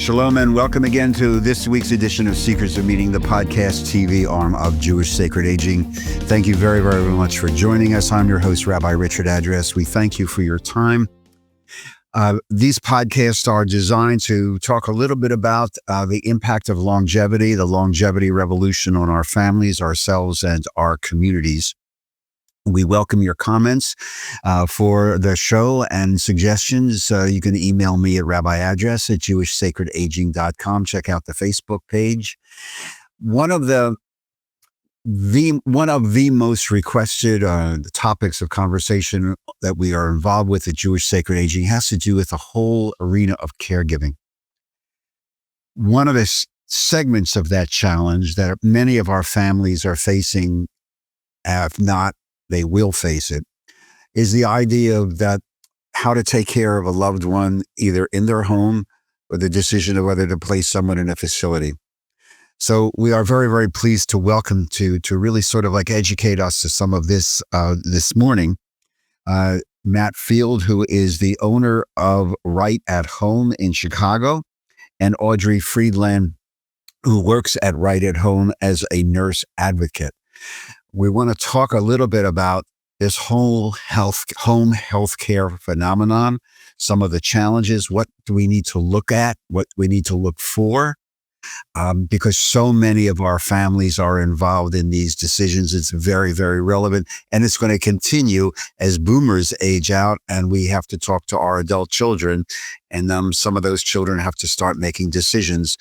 Shalom and welcome again to this week's edition of Seekers of Meaning, the podcast TV arm of Jewish Sacred Aging. Thank you very, very much for joining us. I'm your host, Rabbi Richard Address. We thank you for your time. These podcasts are designed to talk a little bit about the impact of longevity, the longevity revolution on our families, ourselves, and our communities. We welcome your comments for the show and suggestions. You can email me at Rabbi Address at jewishsacredaging.com. Check out the Facebook page. One of the most requested topics of conversation that we are involved with at Jewish Sacred Aging has to do with the whole arena of caregiving. One of the segments of that challenge that many of our families are facing, if not, they will face it, is the idea of that how to take care of a loved one, either in their home or the decision of whether to place someone in a facility. So we are very, very pleased to welcome to really sort of like educate us to some of this this morning, Matt Field, who is the owner of Right at Home in Chicago, and Audrey Friedland, who works at Right at Home as a nurse advocate. We want to talk a little bit about this whole home health care phenomenon, some of the challenges, what do we need to look at, what we need to look for, because so many of our families are involved in these decisions. It's very, very relevant, and it's going to continue as boomers age out and we have to talk to our adult children, and some of those children have to start making decisions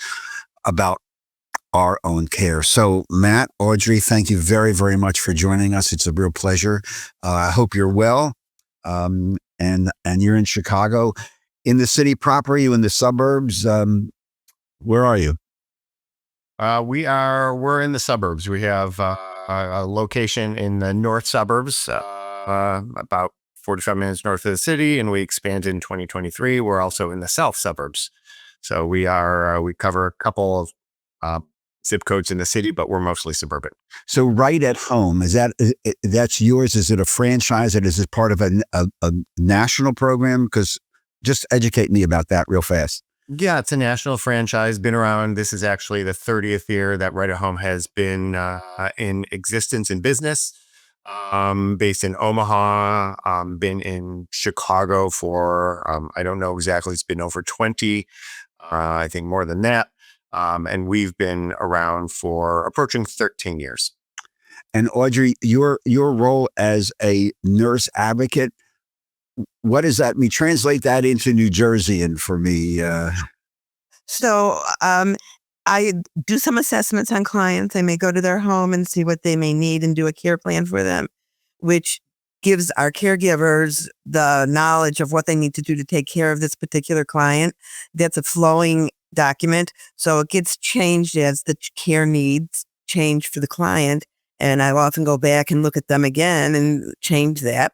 about our own care. So Matt, Audrey, thank you very, very much for joining us. It's a real pleasure. I hope you're well. And you're in Chicago. In the city proper, are you in the suburbs? Where are you? We're in the suburbs. We have a location in the north suburbs, about 45 minutes north of the city, and we expanded in 2023. We're also in the south suburbs. So we cover a couple of zip codes in the city, but we're mostly suburban. So Right at Home, that's yours? Is it a franchise? And is it part of a national program? Because just educate me about that real fast. Yeah, it's a national franchise, been around. This is actually the 30th year that Right at Home has been in existence in business. Based in Omaha, been in Chicago for, I don't know exactly, it's been over 20, I think more than that. And we've been around for approaching 13 years. And Audrey, your role as a nurse advocate, what does that mean? Translate that into New Jerseyan for me. So I do some assessments on clients. I may go to their home and see what they may need and do a care plan for them, which gives our caregivers the knowledge of what they need to do to take care of this particular client. That's a flowing document. So it gets changed as the care needs change for the client. And I'll often go back and look at them again and change that.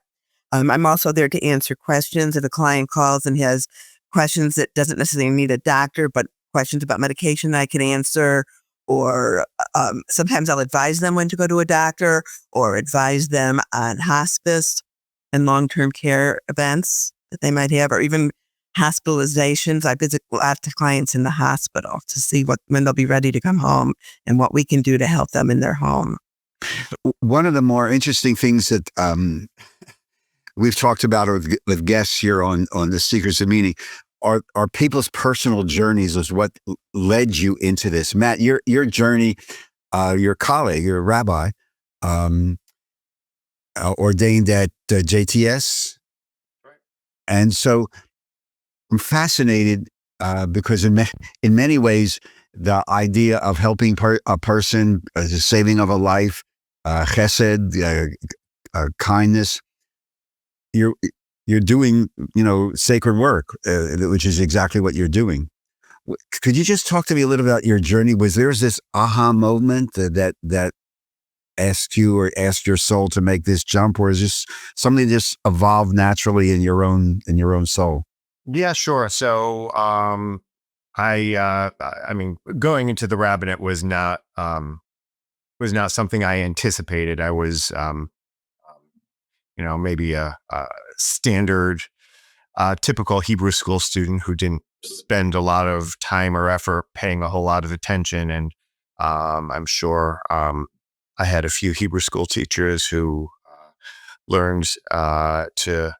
I'm also there to answer questions. If a client calls and has questions that doesn't necessarily need a doctor, but questions about medication I can answer, or sometimes I'll advise them when to go to a doctor or advise them on hospice and long-term care events that they might have, or even hospitalizations. I visit lots of clients in the hospital to see when they'll be ready to come home and what we can do to help them in their home. One of the more interesting things that we've talked about with guests here on the Seekers of Meaning are people's personal journeys is what led you into this. Matt, your journey, your colleague, your rabbi, ordained at JTS. Right. And so I'm fascinated because in many ways, the idea of helping a person, the saving of a life, chesed, kindness, you're doing, sacred work, which is exactly what you're doing. Could you just talk to me a little about your journey? Was there this aha moment that asked you or asked your soul to make this jump, or is this something that just evolved naturally in your own soul? Yeah, sure. So, I mean, going into the rabbinate was not something I anticipated. I was, maybe a standard, typical Hebrew school student who didn't spend a lot of time or effort paying a whole lot of attention. And I'm sure I had a few Hebrew school teachers who learned to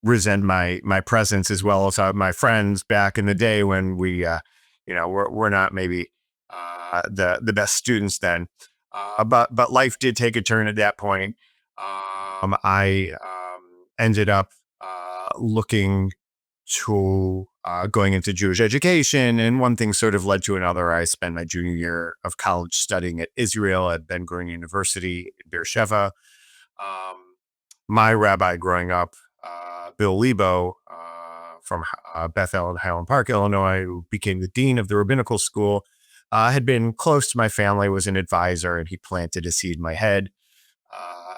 resent my presence, as well as my friends back in the day when we're not maybe the best students then. But life did take a turn at that point. I ended up looking to going into Jewish education, and one thing sort of led to another. I spent my junior year of college studying at Israel at Ben Gurion University in Beersheba. Um, my rabbi growing up, Bill Lebo, from Bethel and Highland Park, Illinois, who became the dean of the rabbinical school, had been close to my family, was an advisor, and he planted a seed in my head.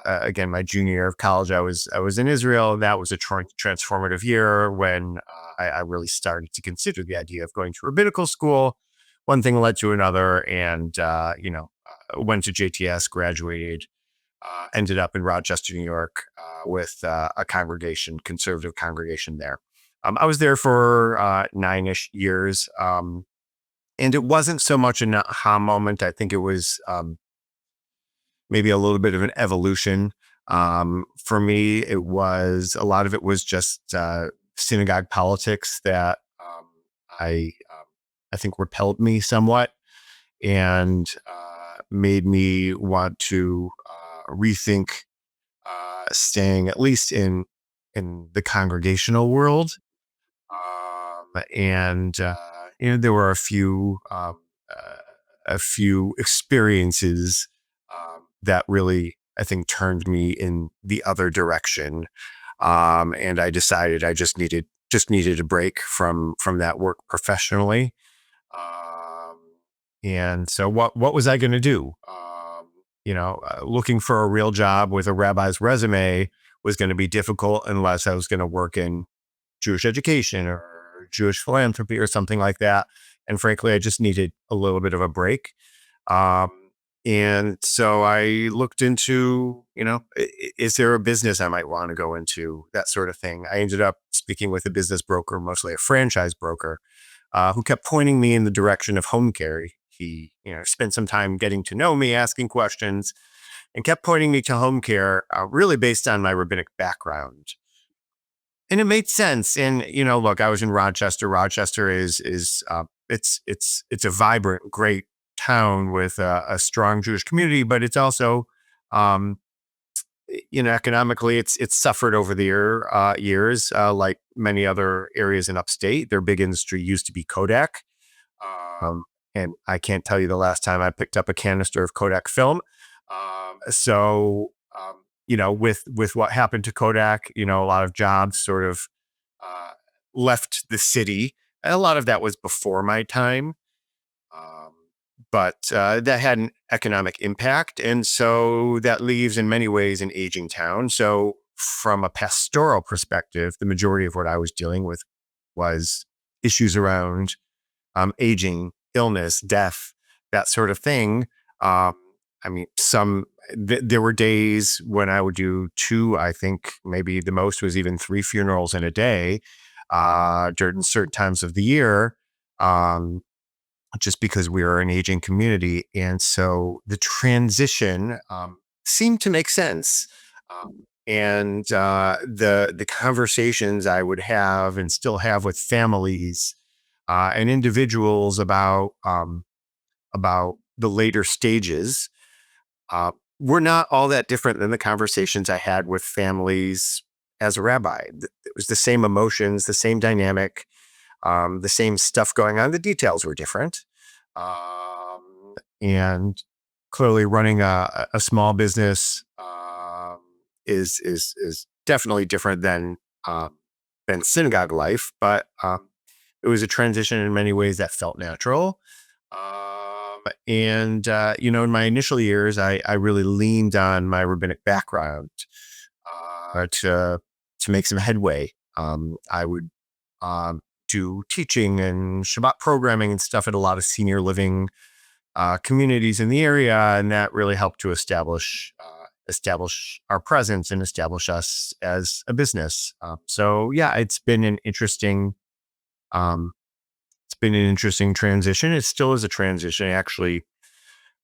Again, my junior year of college, I was in Israel. That was a transformative year when I really started to consider the idea of going to rabbinical school. One thing led to another, and went to JTS, graduated, ended up in Rochester, New York, with a conservative congregation there. I was there for 9-ish years, and it wasn't so much an aha moment. I think it was maybe a little bit of an evolution. For me, a lot of it was just synagogue politics that I think repelled me somewhat, and made me want to rethink staying at least in the congregational world. And there were a few experiences that really, I think, turned me in the other direction. And I decided I just needed a break from that work professionally. Um, and so what was I going to do? Looking for a real job with a rabbi's resume was going to be difficult unless I was going to work in Jewish education or Jewish philanthropy or something like that. And frankly, I just needed a little bit of a break. Um, and so I looked into, is there a business I might want to go into, that sort of thing. I ended up speaking with a business broker, mostly a franchise broker, who kept pointing me in the direction of home care. He, spent some time getting to know me, asking questions, and kept pointing me to home care, really based on my rabbinic background. And it made sense. And look, I was in Rochester. Rochester is it's a vibrant, great town with a strong Jewish community, but it's also, um, economically, it's suffered over the years, like many other areas in upstate. Their big industry used to be Kodak. Um, and I can't tell you the last time I picked up a canister of Kodak film. With what happened to Kodak, a lot of jobs sort of uh, left the city. And a lot of that was before my time. Um, but that had an economic impact. And so that leaves, in many ways, an aging town. So from a pastoral perspective, the majority of what I was dealing with was issues around aging, illness, death, that sort of thing. Um, I mean, there were days when I would do 2, I think maybe the most was even 3 funerals in a day, during certain times of the year, um, just because we are an aging community. And so the transition seemed to make sense. And the conversations I would have and still have with families and individuals about the later stages were not all that different than the conversations I had with families as a rabbi. It was the same emotions, the same dynamic, the same stuff going on. The details were different. And clearly running a small business is definitely different than synagogue life, but it was a transition in many ways that felt natural. In my initial years, I really leaned on my rabbinic background to make some headway. I would do teaching and Shabbat programming and stuff at a lot of senior living communities in the area, and that really helped to establish our presence and establish us as a business. So yeah, it's been an interesting It's been an interesting transition. It still is a transition. Actually,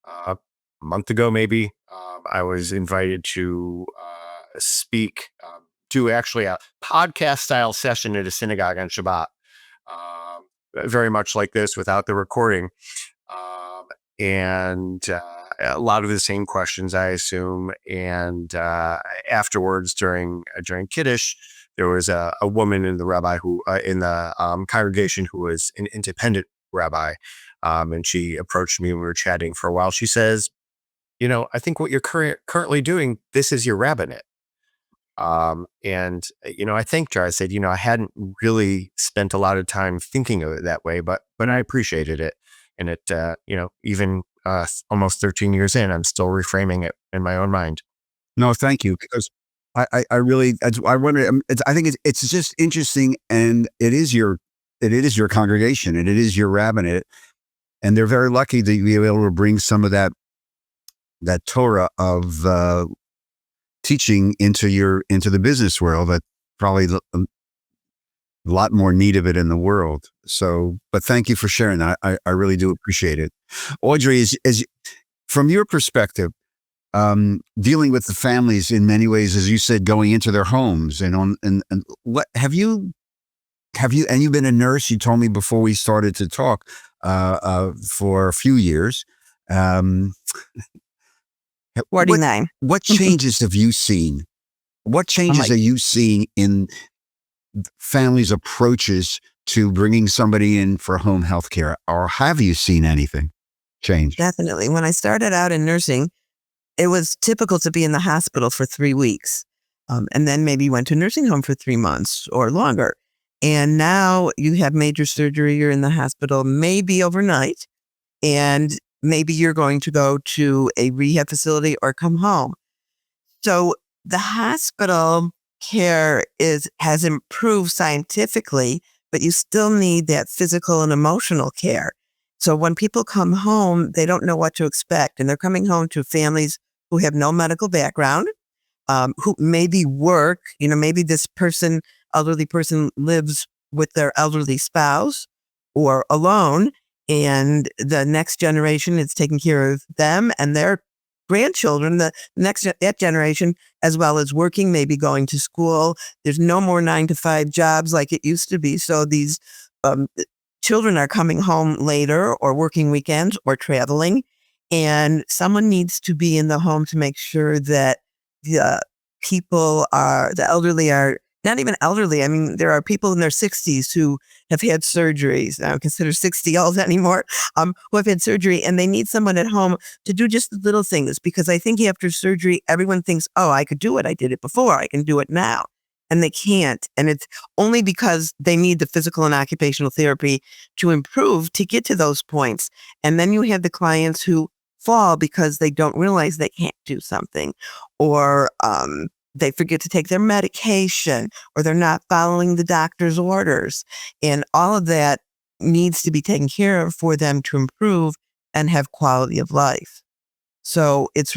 a month ago, maybe, I was invited to speak, do actually a podcast style session at a synagogue on Shabbat. Very much like this without the recording. And a lot of the same questions, I assume. And afterwards, during Kiddush, there was a woman in the rabbi who in the congregation who was an independent rabbi, and she approached me and we were chatting for a while. She says, I think what you're currently doing, this is your rabbinate. And I thanked her. I said, I hadn't really spent a lot of time thinking of it that way, but I appreciated it. And it, even almost 13 years in, I'm still reframing it in my own mind. No, thank you. Because I really, I wonder, I think it's just interesting, and it is your congregation and it is your rabbinate. And they're very lucky to be able to bring some of that Torah of teaching into the business world. That probably a lot more need of it in the world. So, but thank you for sharing that. I really do appreciate it. Audrey, is from your perspective, dealing with the families in many ways, as you said, going into their homes and what have you, and you've been a nurse, you told me before we started to talk, for a few years. 49. What changes have you seen? What changes are you seeing in families' approaches to bringing somebody in for home health care? Or have you seen anything change? Definitely. When I started out in nursing, it was typical to be in the hospital for 3 weeks. And then maybe you went to a nursing home for 3 months or longer. And now you have major surgery, you're in the hospital, maybe overnight, and maybe you're going to go to a rehab facility or come home. So the hospital care has improved scientifically, but you still need that physical and emotional care. So when people come home, they don't know what to expect. And they're coming home to families who have no medical background, who maybe work, maybe this elderly person lives with their elderly spouse or alone, and the next generation is taking care of them and their grandchildren, that generation, as well as working, maybe going to school. There's no more 9-to-5 jobs like it used to be. So these children are coming home later or working weekends or traveling, and someone needs to be in the home to make sure that the elderly are not even elderly. I mean, there are people in their 60s who have had surgeries. I don't consider 60 old anymore, who have had surgery, and they need someone at home to do just the little things, because I think after surgery, everyone thinks, oh, I could do it. I did it before. I can do it now. And they can't. And it's only because they need the physical and occupational therapy to improve to get to those points. And then you have the clients who fall because they don't realize they can't do something, or they forget to take their medication, or they're not following the doctor's orders. And all of that needs to be taken care of for them to improve and have quality of life. So it's,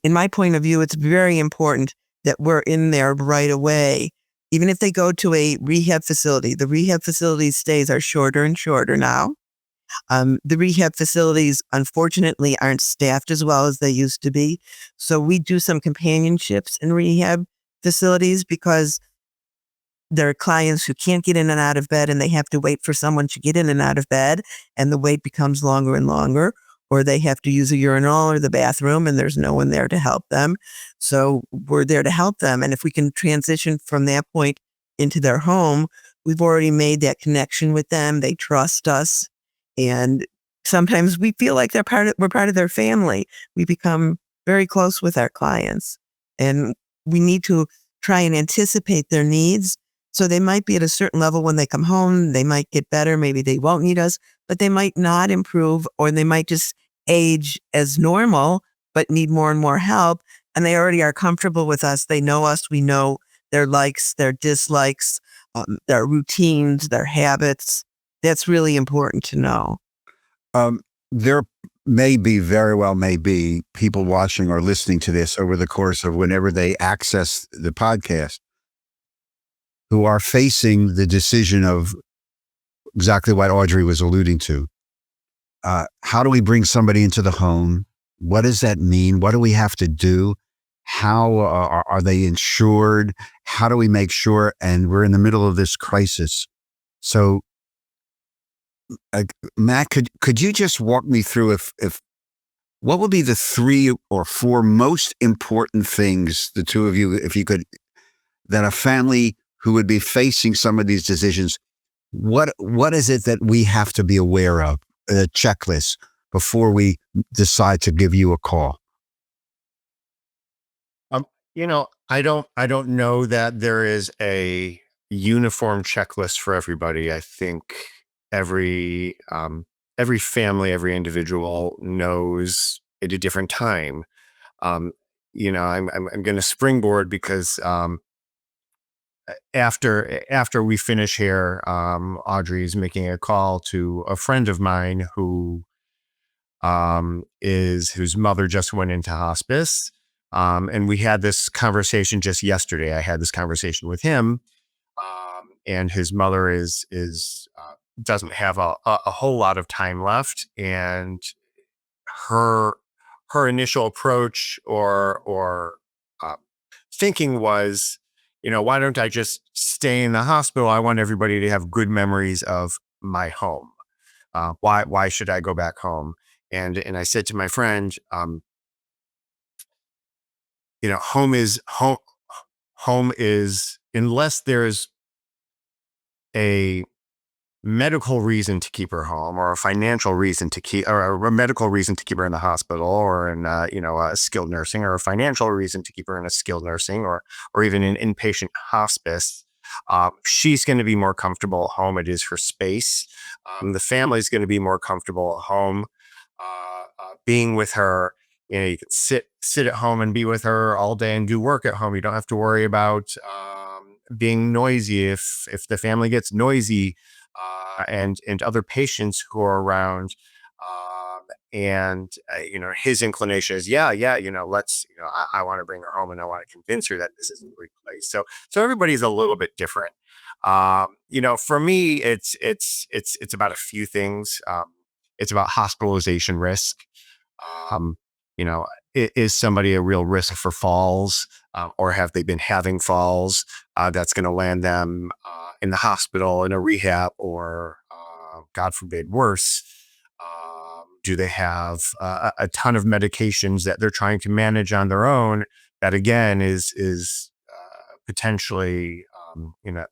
in my point of view, it's very important that we're in there right away. Even if they go to a rehab facility, the rehab facility stays are shorter and shorter now. The rehab facilities, unfortunately, aren't staffed as well as they used to be. So we do some companionships in rehab facilities because there are clients who can't get in and out of bed, and they have to wait for someone to get in and out of bed, and the wait becomes longer and longer, or they have to use a urinal or the bathroom and there's no one there to help them. So we're there to help them. And if we can transition from that point into their home, we've already made that connection with them. They trust us. And sometimes we feel like we're part of their family. We become very close with our clients, and we need to try and anticipate their needs. So they might be at a certain level when they come home. They might get better. Maybe they won't need us, but they might not improve, or they might just age as normal, but need more and more help. And they already are comfortable with us. They know us. We know their likes, their dislikes, their routines, their habits. That's really important to know. There very well may be people watching or listening to this over the course of whenever they access the podcast who are facing the decision of exactly what Audrey was alluding to. How do we bring somebody into the home? What does that mean? What do we have to do? How are they insured? How do we make sure? And we're in the middle of this crisis. So, Matt, could you just walk me through if what would be the 3 or 4 most important things, the two of you, if you could, that a family who would be facing some of these decisions, what is it that we have to be aware of, a checklist, before we decide to give you a call? Um, I don't know that there is a uniform checklist for everybody. I think every every family, every individual knows at a different time. Um, I'm going to springboard because after we finish here, Audrey's making a call to a friend of mine is whose mother just went into hospice. And we had this conversation just yesterday. I had this conversation with him, and his mother is doesn't have a whole lot of time left, and her her initial approach or uh, thinking was, why don't I just stay in the hospital? I want everybody to have good memories of my home. Why should I go back home? And I said to my friend, home is home. Home is, unless there's a medical reason to keep her home, or a financial reason to keep, or a medical reason to keep her in the hospital, or in a skilled nursing, or a financial reason to keep her in a skilled nursing, or even an inpatient hospice. She's going to be more comfortable at home. It is her space. The family's going to be more comfortable at home, being with her. You can sit at home and be with her all day and do work at home. You don't have to worry about being noisy. If the family gets noisy, and other patients who are around, and his inclination is, let's, I want to bring her home, and I want to convince her that this is a great place. So everybody's a little bit different. For me, it's about a few things. It's about hospitalization risk. Um, you know, is somebody a real risk for falls, or have they been having falls that's going to land them in the hospital, in a rehab, or God forbid, worse? Do they have a ton of medications that they're trying to manage on their own? That again is potentially,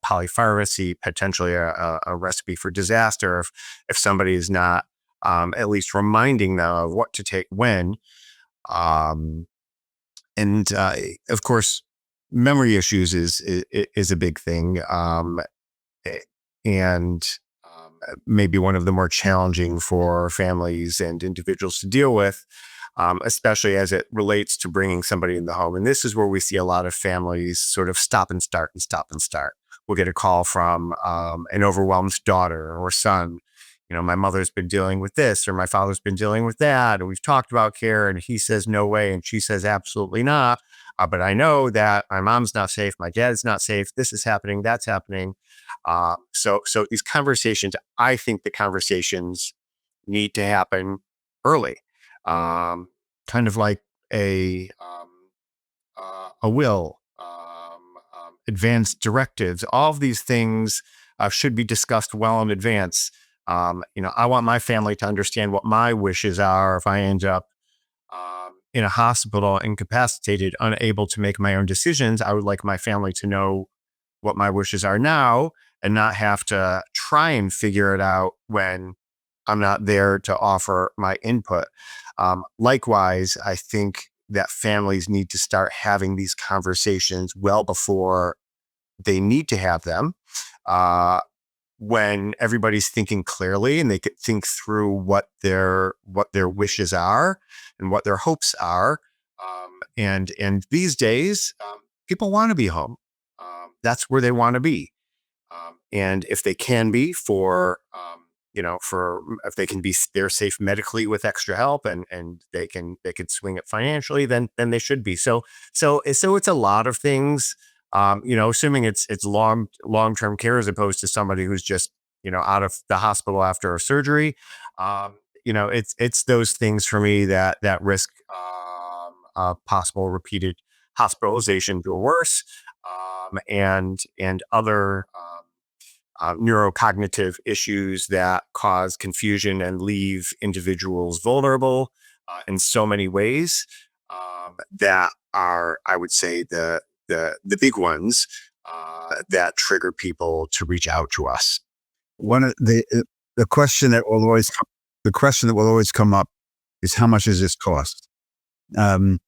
polypharmacy, potentially a recipe for disaster if somebody is not at least reminding them of what to take when. Um, and of course, memory issues is a big thing, eh, and maybe one of the more challenging for families and individuals to deal with, especially as it relates to bringing somebody in the home. And this is where we see a lot of families sort of stop and start and stop and start. We'll get a call from an overwhelmed daughter or son. My mother's been dealing with this, or my father's been dealing with that, and we've talked about care, and he says no way, and she says absolutely not. But I know that my mom's not safe, my dad's not safe. This is happening, that's happening. So these conversations, I think the conversations need to happen early, kind of like a will, advanced directives. All of these things should be discussed well in advance. I want my family to understand what my wishes are if I end up in a hospital, incapacitated, unable to make my own decisions. I would like my family to know what my wishes are now, and not have to try and figure it out when I'm not there to offer my input. Likewise, I think that families need to start having these conversations well before they need to have them. Uh, when everybody's thinking clearly, and they could think through what their wishes are and what their hopes are. And these days, people want to be home. That's where they want to be. And if they can be for if they can be they're safe medically with extra help, and they could swing it financially, then they should be. So it's a lot of things. Assuming it's long-term care, as opposed to somebody who's just out of the hospital after a surgery. It's those things for me that risk possible repeated hospitalization or worse, and other neurocognitive issues that cause confusion and leave individuals vulnerable in so many ways, that are, I would say, the big ones that trigger people to reach out to us. One of the question that will always come up is, how much does this cost? Do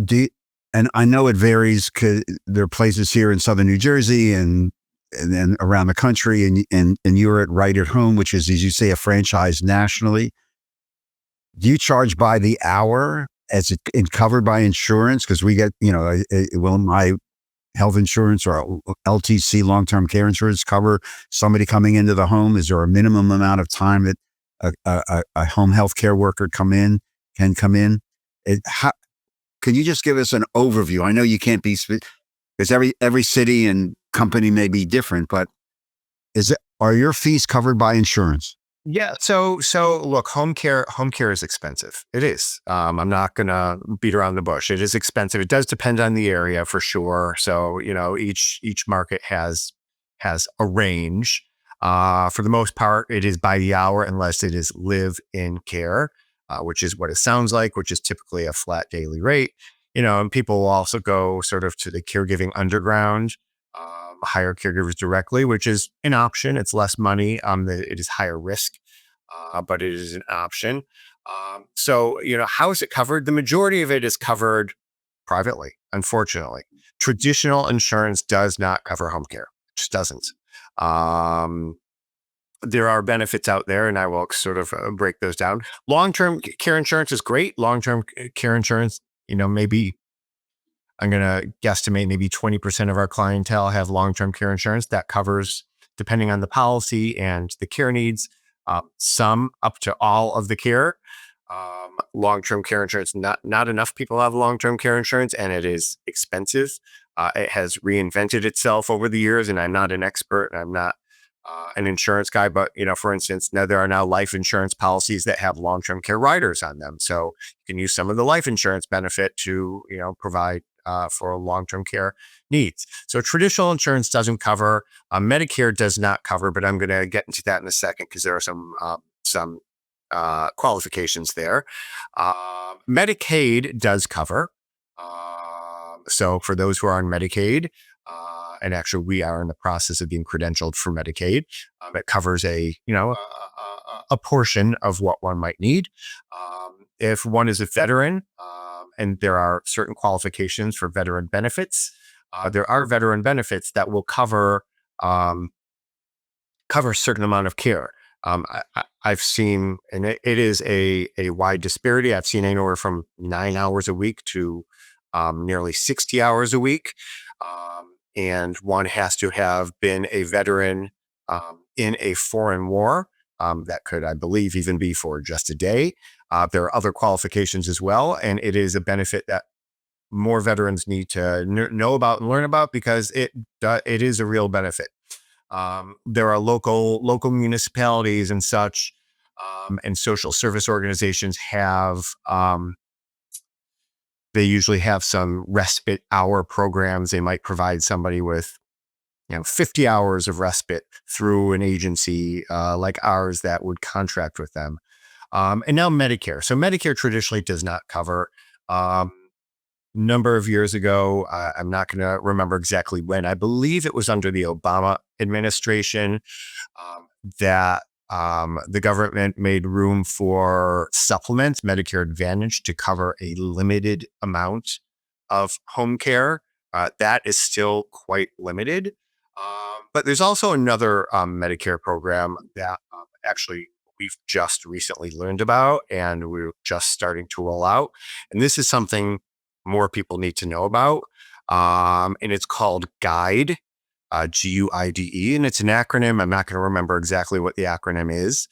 you, and I know it varies, because there are places here in Southern New Jersey and then around the country, and you're at Right at Home, which is, as you say, a franchise nationally. Do you charge by the hour as it and covered by insurance? Because we get, will my health insurance or LTC, long-term care insurance, cover somebody coming into the home? Is there a minimum amount of time that a home health care worker can come in? Can you just give us an overview? I know you can't be, because every city and company may be different, but are your fees covered by insurance? Yeah. So look, home care is expensive. It is. I'm not gonna beat around the bush. It is expensive. It does depend on the area for sure. So, each market has a range. For the most part, it is by the hour, unless it is live-in care, which is what it sounds like, which is typically a flat daily rate. And people will also go sort of to the caregiving underground, hire caregivers directly, which is an option. It's less money. It is higher risk, but it is an option. So, how is it covered? The majority of it is covered privately, unfortunately. Traditional insurance does not cover home care. It just doesn't. There are benefits out there, and I will sort of break those down. Long-term care insurance is great. Long-term care insurance, maybe I'm going to guesstimate maybe 20% of our clientele have long-term care insurance that covers, depending on the policy and the care needs, some up to all of the care. Long-term care insurance, not enough people have long-term care insurance, and it is expensive. It has reinvented itself over the years, and I'm not an expert, and I'm not an insurance guy, but for instance, now there are now life insurance policies that have long-term care riders on them, so you can use some of the life insurance benefit to provide for long-term care needs. So traditional insurance doesn't cover. Medicare does not cover, but I'm going to get into that in a second, because there are some qualifications there. Medicaid does cover. So for those who are on Medicaid, and actually we are in the process of being credentialed for Medicaid, it covers a portion of what one might need. If one is a veteran, and there are certain qualifications for veteran benefits, there are veteran benefits that will cover a certain amount of care. I've seen, and it is a wide disparity. I've seen anywhere from 9 hours a week to nearly 60 hours a week. And one has to have been a veteran in a foreign war. That could, I believe, even be for just a day. There are other qualifications as well, and it is a benefit that more veterans need to know about and learn about, because it is a real benefit. There are local municipalities and such, and social service organizations they usually have some respite hour programs. They might provide somebody with 50 hours of respite through an agency like ours that would contract with them. And now Medicare. So Medicare traditionally does not cover. Number of years ago, I'm not going to remember exactly when, I believe it was under the Obama administration, that the government made room for supplements, Medicare Advantage, to cover a limited amount of home care. That is still quite limited. But there's also another Medicare program that actually we've just recently learned about, and we're just starting to roll out. And this is something more people need to know about. And it's called GUIDE, GUIDE, and it's an acronym. I'm not going to remember exactly what the acronym is.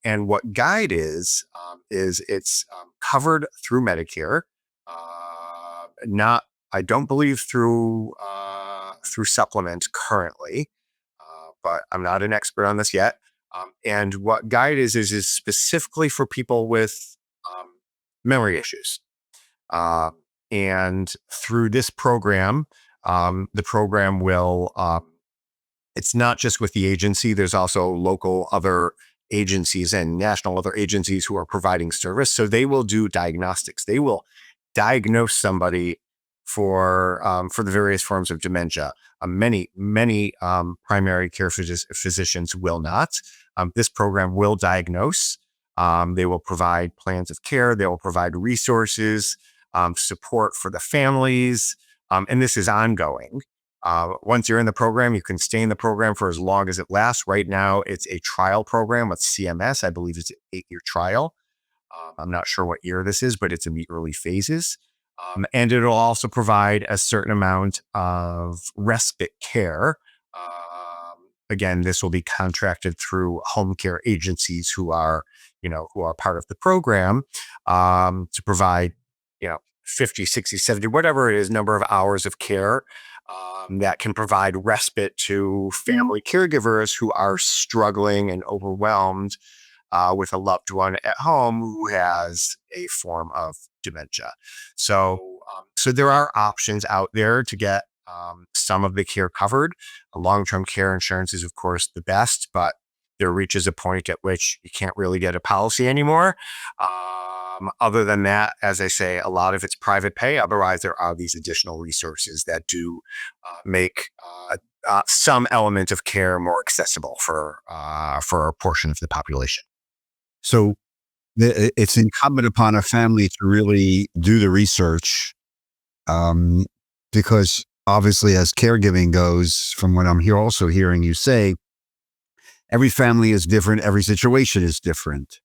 And what GUIDE is it's covered through Medicare, I don't believe through supplement currently. but I'm not an expert on this yet. And what guide is specifically for people with memory issues. And through this program, the program will, it's not just with the agency, there's also local other agencies and national other agencies who are providing service. So they will do diagnostics. They will diagnose somebody for the various forms of dementia. Many primary care physicians will not. This program will diagnose. They will provide plans of care. They will provide resources, support for the families, and this is ongoing. Once you're in the program, you can stay in the program for as long as it lasts. Right now, it's a trial program with CMS. I believe it's an 8-year trial. I'm not sure what year this is, but it's in the early phases. And it'll also provide a certain amount of respite care. Again, this will be contracted through home care agencies who are part of the program, to provide, 50, 60, 70, whatever it is, number of hours of care, that can provide respite to family caregivers who are struggling and overwhelmed with a loved one at home who has a form of dementia. So there are options out there to get some of the care covered. Long-term care insurance is, of course, the best, but there reaches a point at which you can't really get a policy anymore. Other than that, as I say, a lot of it's private pay. Otherwise, there are these additional resources that do make some element of care more accessible for a portion of the population. So it's incumbent upon a family to really do the research, because obviously, as caregiving goes, from what I'm also hearing you say, every family is different. Every situation is different.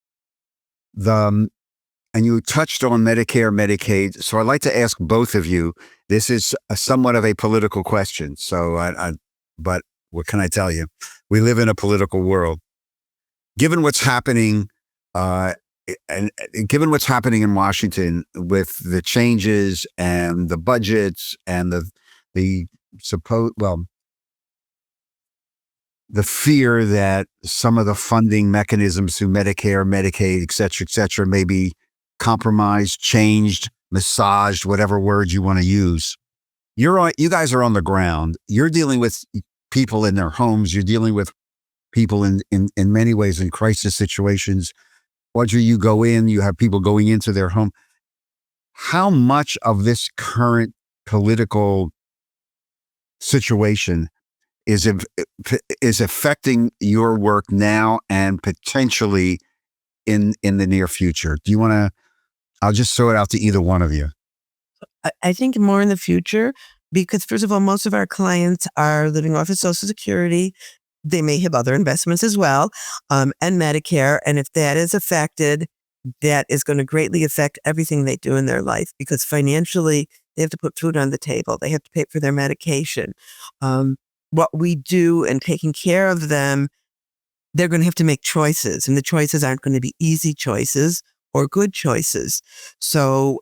And you touched on Medicare, Medicaid. So I'd like to ask both of you. This is somewhat of a political question. So, but what can I tell you? We live in a political world. Given what's happening, and given what's happening in Washington with the changes and the budgets and the fear that some of the funding mechanisms through Medicare, Medicaid, et cetera, may be compromised, changed, massaged, whatever word you want to use. You guys are on the ground. You're dealing with people in their homes. You're dealing with people in many ways in crisis situations. Audrey, you go in, you have people going into their home. How much of this current political situation is affecting your work now and potentially in the near future? Do you want to? I'll just throw it out to either one of you. I think more in the future, because first of all, most of our clients are living off of Social Security. They may have other investments as well, and Medicare. And if that is affected, that is going to greatly affect everything they do in their life, because financially they have to put food on the table. They have to pay for their medication. What we do in taking care of them, they're going to have to make choices, and the choices aren't going to be easy choices or good choices. So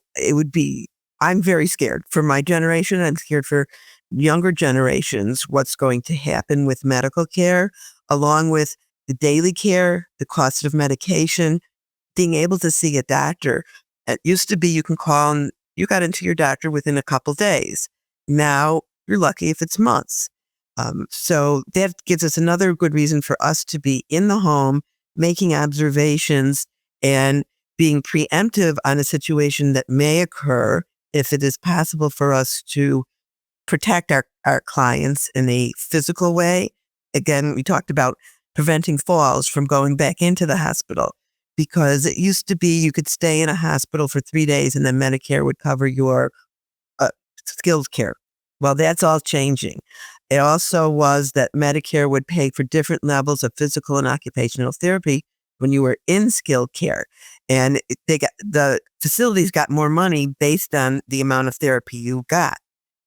I'm very scared for my generation. I'm scared for younger generations, what's going to happen with medical care, along with the daily care, the cost of medication, being able to see a doctor. It used to be you can call and you got into your doctor within a couple days. Now you're lucky if it's months. So that gives us another good reason for us to be in the home, making observations and being preemptive on a situation that may occur, if it is possible for us to protect our clients in a physical way. Again, we talked about preventing falls from going back into the hospital, because it used to be you could stay in a hospital for 3 days and then Medicare would cover your skilled care. Well, that's all changing. It also was that Medicare would pay for different levels of physical and occupational therapy when you were in skilled care. And the facilities got more money based on the amount of therapy you got.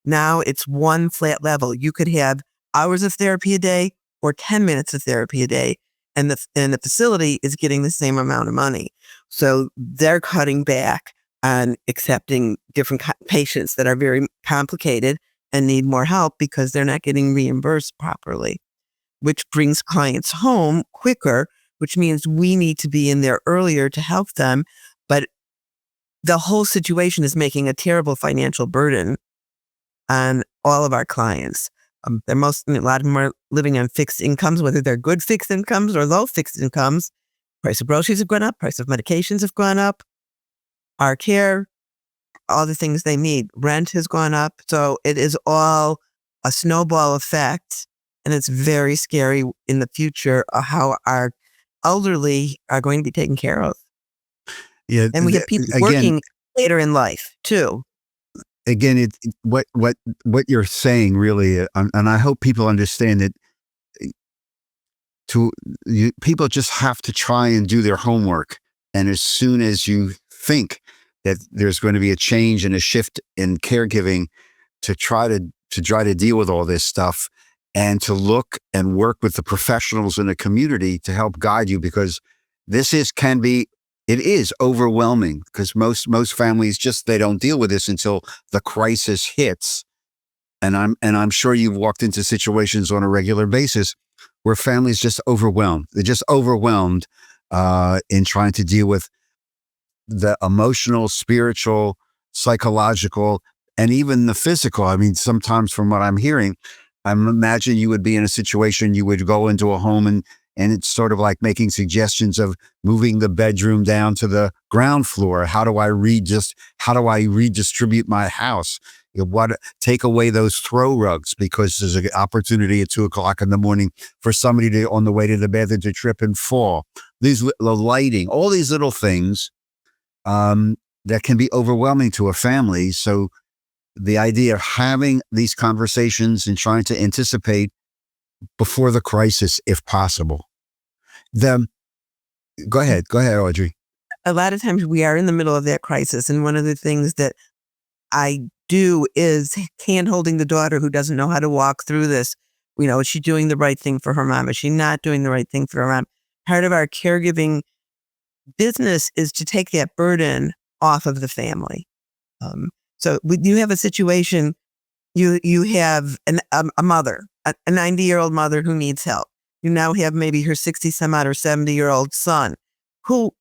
Now it's one flat level. You could have hours of therapy a day or 10 minutes of therapy a day, and the facility is getting the same amount of money. So they're cutting back on accepting different patients that are very complicated and need more help because they're not getting reimbursed properly. which brings clients home quicker, which means we need to be in there earlier to help them. But the whole situation is making a terrible financial burden on all of our clients. A lot of them are living on fixed incomes, whether they're good fixed incomes or low fixed incomes. Price of groceries have gone up. Price of medications have gone up. Our care, all the things they need. Rent has gone up. So it is all a snowball effect. And it's very scary in the future of how our elderly are going to be taken care of. Yeah. And we have people Again, working later in life too. What you're saying really, and I hope people understand that people just have to try and do their homework. And as soon as you think that there's going to be a change and a shift in caregiving, to try to deal with all this stuff and to look and work with the professionals in the community to help guide you, because it is overwhelming, because most families they don't deal with this until the crisis hits. And I'm sure you've walked into situations on a regular basis where families just overwhelmed. They're just overwhelmed in trying to deal with the emotional, spiritual, psychological, and even the physical. I mean, sometimes from what I'm hearing, I imagine you would be in a situation, you would go into a home and it's sort of like making suggestions of moving the bedroom down to the ground floor. How do I redistribute my house? Take away those throw rugs, because there's an opportunity at 2:00 in the morning for somebody to, on the way to the bathroom, to trip and fall. The lighting, all these little things that can be overwhelming to a family. So the idea of having these conversations and trying to anticipate before the crisis, if possible. Go ahead, Audrey. A lot of times we are in the middle of that crisis. And one of the things that I do is hand-holding the daughter who doesn't know how to walk through this. Is she doing the right thing for her mom? Is she not doing the right thing for her mom? Part of our caregiving business is to take that burden off of the family. So you have a situation, you have a mother, a 90-year-old mother who needs help. You now have maybe her 60-some-odd or 70-year-old son who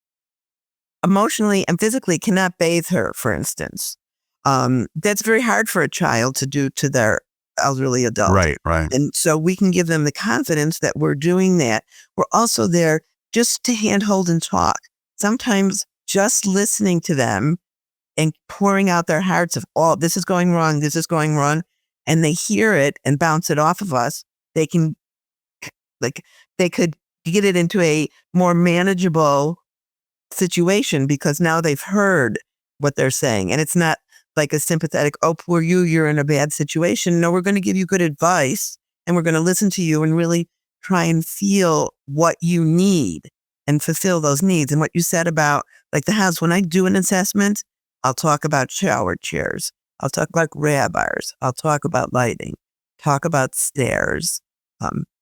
emotionally and physically cannot bathe her, for instance. That's very hard for a child to do to their elderly adult. Right. And so we can give them the confidence that we're doing that. We're also there just to handhold and talk. Sometimes just listening to them and pouring out their hearts of, oh, this is going wrong, and they hear it and bounce it off of us, they could get it into a more manageable situation, because now they've heard what they're saying. And it's not like a sympathetic, oh, poor you're in a bad situation. No, we're going to give you good advice, and we're going to listen to you and really try and feel what you need and fulfill those needs. And what you said about like the house, when I do an assessment, I'll talk about shower chairs. I'll talk about grab bars. I'll talk about lighting, talk about stairs.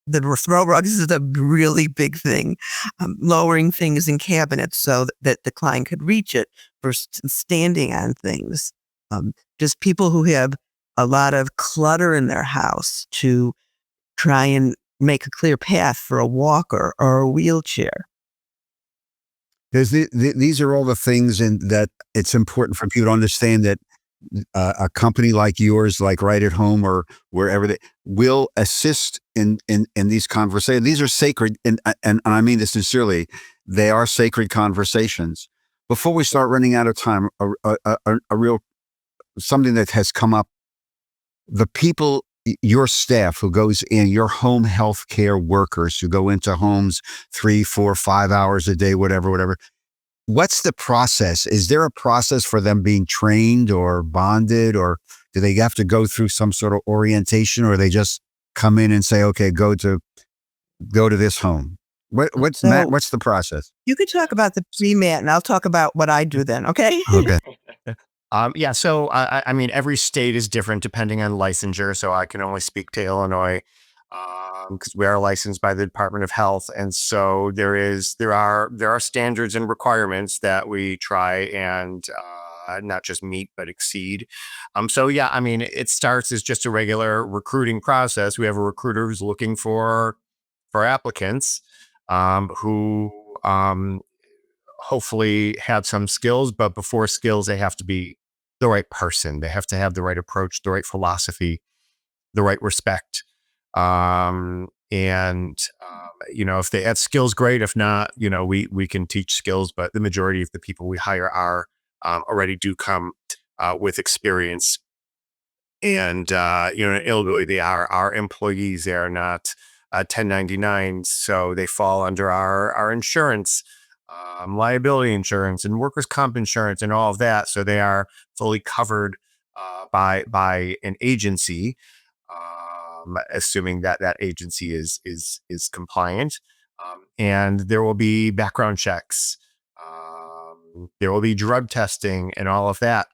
The throw rugs is a really big thing. Lowering things in cabinets so that the client could reach it versus standing on things. Just people who have a lot of clutter in their house to try and make a clear path for a walker or a wheelchair. These are all the things that it's important for people to understand that a company like yours, like Right at Home or wherever, they will assist in these conversations. These are sacred, and I mean this sincerely. They are sacred conversations. Before we start running out of time, a real something that has come up: the people, your staff who goes in, your home health care workers who go into homes 3, 4, 5 hours a day, whatever. What's the process? Is there a process for them being trained or bonded, or do they have to go through some sort of orientation, or they just come in and say, okay, go to this home? What's the process? You could talk about the pre-mat, and I'll talk about what I do then. Okay. Okay. Yeah. So, I mean, every state is different depending on licensure. So I can only speak to Illinois because we are licensed by the Department of Health. And so there are standards and requirements that we try and not just meet, but exceed. So, yeah, I mean, it starts as just a regular recruiting process. We have a recruiter who's looking for for applicants who hopefully have some skills, but before skills, they have to be the right person. They have to have the right approach, the right philosophy, the right respect. If they have skills, great. If not, we can teach skills, but the majority of the people we hire are already do come with experience. And, illegally, they are our employees. They are not 1099s. So they fall under our insurance, liability insurance and workers' comp insurance and all of that. So they are fully covered by an agency, assuming that agency is compliant. And there will be background checks. There will be drug testing and all of that.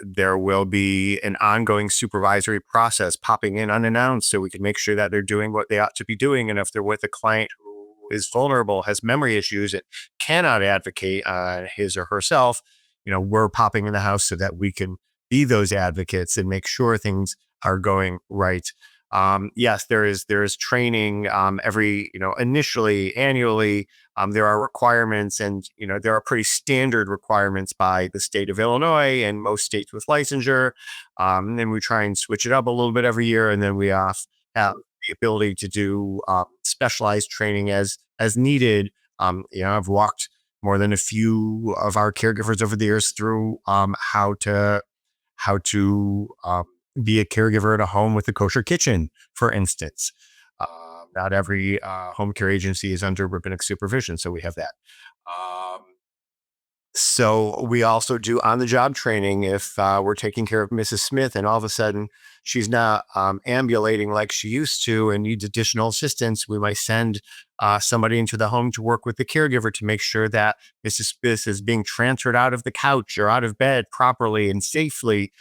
There will be an ongoing supervisory process popping in unannounced so we can make sure that they're doing what they ought to be doing. And if they're with a client who is vulnerable, has memory issues, and cannot advocate on his or herself, we're popping in the house so that we can be those advocates and make sure things are going right. Yes, there is training every, initially, annually. There are requirements, and there are pretty standard requirements by the state of Illinois and most states with licensure. And we try and switch it up a little bit every year, and then we have the ability to do specialized training as needed. I've walked more than a few of our caregivers over the years through how to be a caregiver at a home with a kosher kitchen, for instance. Not every home care agency is under rabbinic supervision, so we have that. So we also do on-the-job training if we're taking care of Mrs. Smith and all of a sudden she's not ambulating like she used to and needs additional assistance. We might send somebody into the home to work with the caregiver to make sure that Mrs. Smith is being transferred out of the couch or out of bed properly and safely,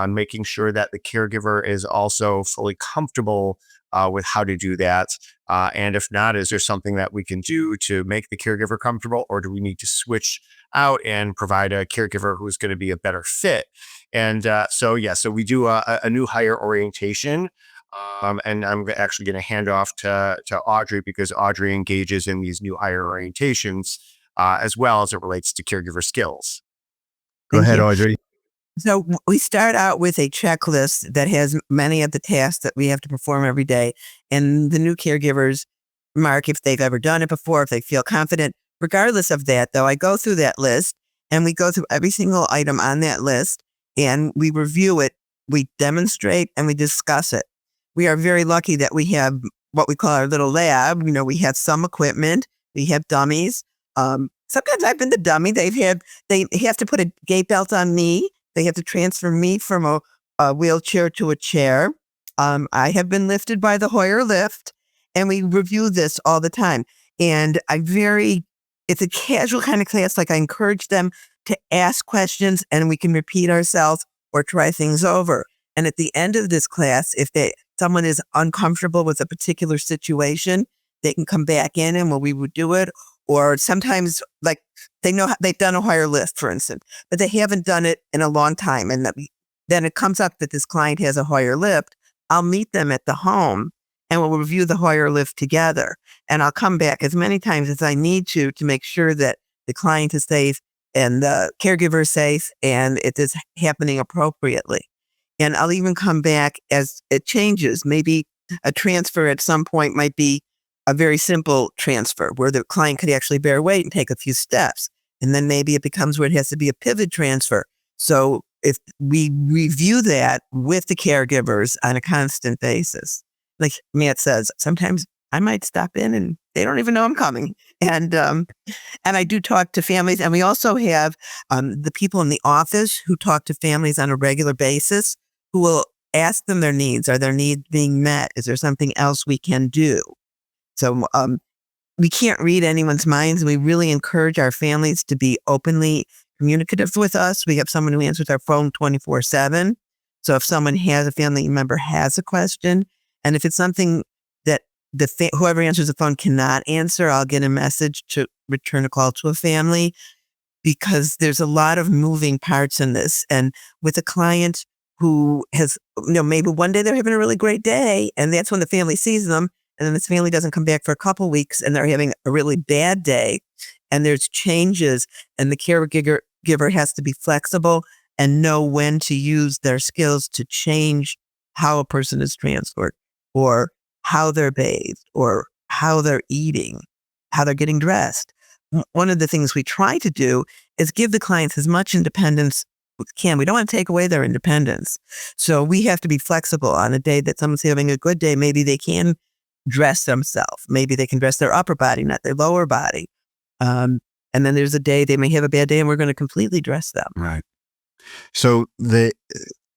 making sure that the caregiver is also fully comfortable with how to do that. And if not, is there something that we can do to make the caregiver comfortable, or do we need to switch out and provide a caregiver who's going to be a better fit? And so we do a new hire orientation. And I'm actually going to hand off to Audrey, because Audrey engages in these new hire orientations as well as it relates to caregiver skills. Go Thank ahead, you. Audrey. So we start out with a checklist that has many of the tasks that we have to perform every day. And the new caregivers mark if they've ever done it before, if they feel confident. Regardless of that, though, I go through that list and we go through every single item on that list and we review it, we demonstrate, and we discuss it. We are very lucky that we have what we call our little lab. We have some equipment, we have dummies. Sometimes I've been the dummy. They have to put a gait belt on me. They have to transfer me from a wheelchair to a chair. I have been lifted by the Hoyer lift, and we review this all the time. And it's a casual kind of class. Like, I encourage them to ask questions and we can repeat ourselves or try things over. And at the end of this class, if someone is uncomfortable with a particular situation, they can come back in and we would do it. Or sometimes, like, they know they've done a Hoyer lift, for instance, but they haven't done it in a long time. And then it comes up that this client has a Hoyer lift. I'll meet them at the home and we'll review the Hoyer lift together. And I'll come back as many times as I need to make sure that the client is safe and the caregiver is safe and it is happening appropriately. And I'll even come back as it changes. Maybe a transfer at some point might be a very simple transfer where the client could actually bear weight and take a few steps. And then maybe it becomes where it has to be a pivot transfer. So if we review that with the caregivers on a constant basis, like Matt says, sometimes I might stop in and they don't even know I'm coming. And I do talk to families. And we also have the people in the office who talk to families on a regular basis who will ask them their needs. Are their needs being met? Is there something else we can do? So we can't read anyone's minds. We really encourage our families to be openly communicative with us. We have someone who answers our phone 24/7. So if a family member has a question, and if it's something that whoever answers the phone cannot answer, I'll get a message to return a call to a family, because there's a lot of moving parts in this. And with a client who has, maybe one day they're having a really great day, and that's when the family sees them. and then this family doesn't come back for a couple weeks and they're having a really bad day and there's changes, and the caregiver has to be flexible and know when to use their skills to change how a person is transferred, or how they're bathed, or how they're eating, how they're getting dressed. One of the things we try to do is give the clients as much independence we can. We don't want to take away their independence. So we have to be flexible. On a day that someone's having a good day, maybe they can dress themselves. Maybe they can dress their upper body, not their lower body. And then there's a day they may have a bad day and we're going to completely dress them. Right. So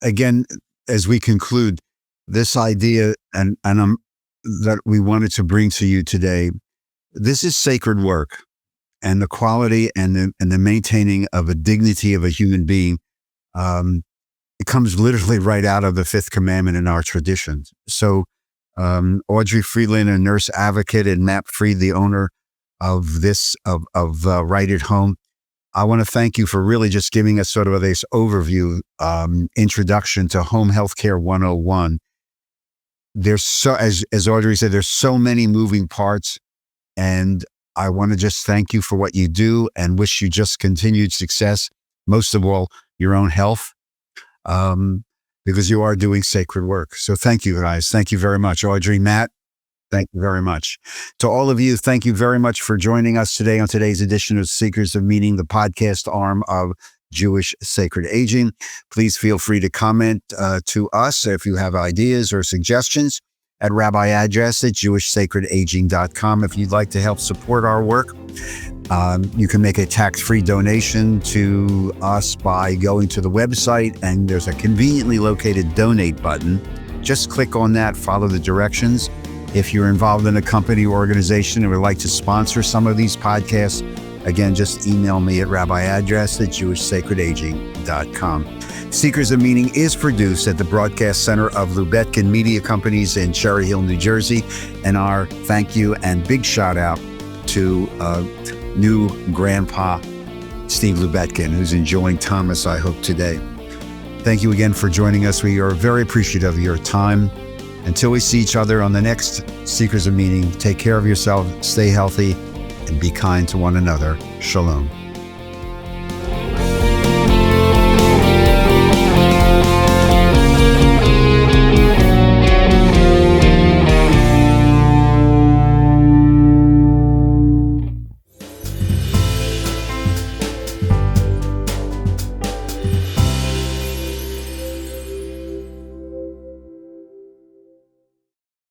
again, as we conclude this idea and that we wanted to bring to you today, this is sacred work, and the quality and the maintaining of a dignity of a human being. It comes literally right out of the fifth commandment in our traditions. So Audrey Friedland, a nurse advocate, and Matt Fried, the owner of Right at Home, I want to thank you for really just giving us sort of this overview, introduction to Home Healthcare 101. There's so, as Audrey said, there's so many moving parts, and I want to just thank you for what you do and wish you just continued success. Most of all, your own health, because you are doing sacred work. So thank you, guys. Thank you very much. Audrey, Matt, thank you very much. To all of you, thank you very much for joining us today on today's edition of Seekers of Meaning, the podcast arm of Jewish Sacred Aging. Please feel free to comment to us if you have ideas or suggestions at Rabbi Address at jewishsacredaging.com. If you'd like to help support our work, you can make a tax-free donation to us by going to the website, and there's a conveniently located donate button. Just click on that, follow the directions. If you're involved in a company or organization and would like to sponsor some of these podcasts, again, just email me at rabbiaddress at jewishsacredaging.com. Seekers of Meaning is produced at the Broadcast Center of Lubetkin Media Companies in Cherry Hill, New Jersey. And our thank you and big shout out to new grandpa, Steve Lubetkin, who's enjoying Thomas, I hope, today. Thank you again for joining us. We are very appreciative of your time. Until we see each other on the next Seekers of Meaning, take care of yourself, stay healthy, and be kind to one another. Shalom.